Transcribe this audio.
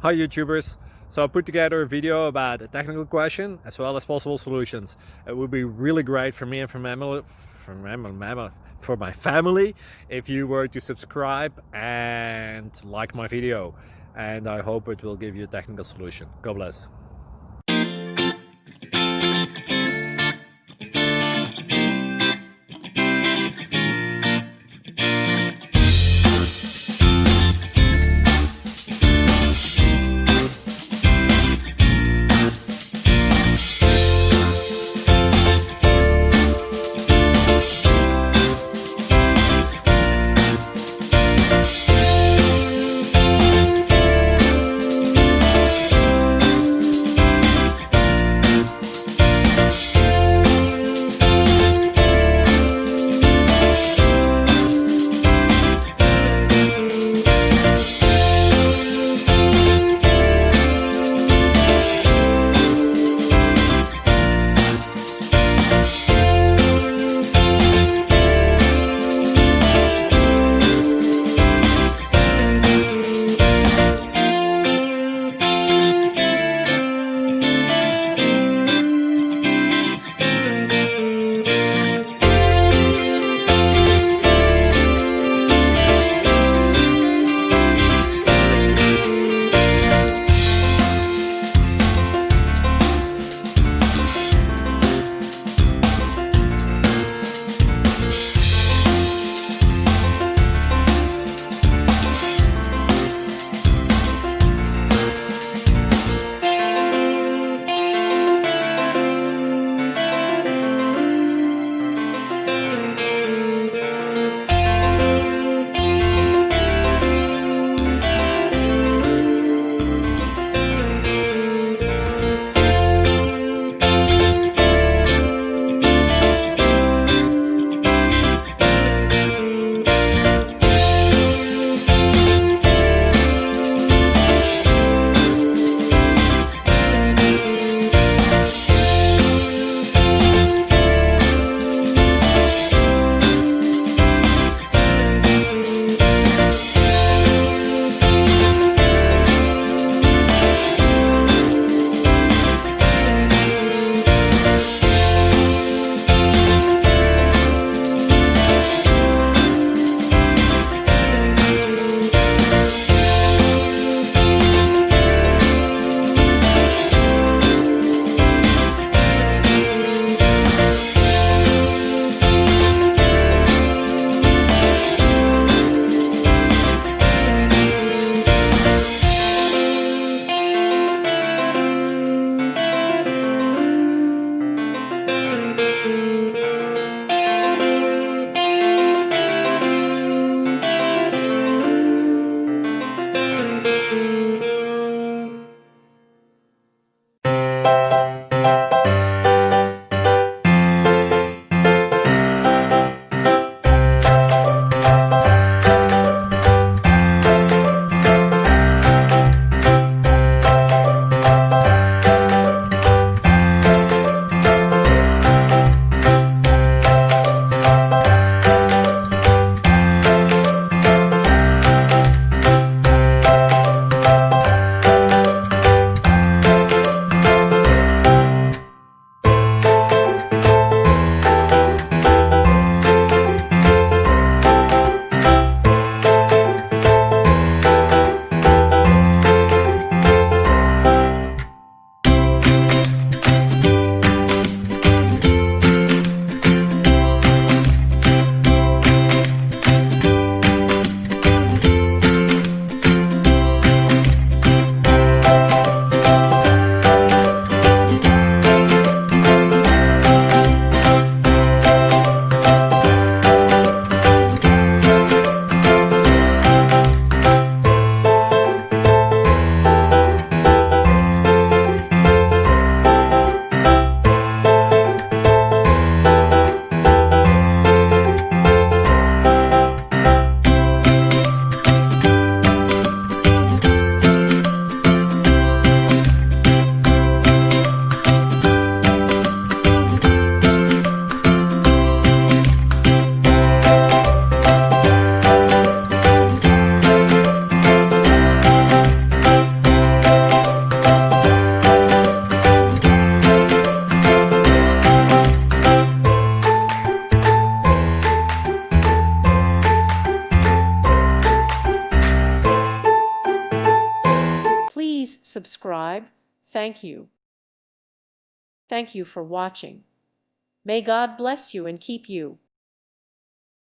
Hi YouTubers. So I put together a video about a technical question as well as possible solutions. It would be really great for me and for my family if you were to subscribe and like my video, and I hope it will give you a technical solution. God bless. subscribe, thank you. Thank you for watching. May God bless you and keep you.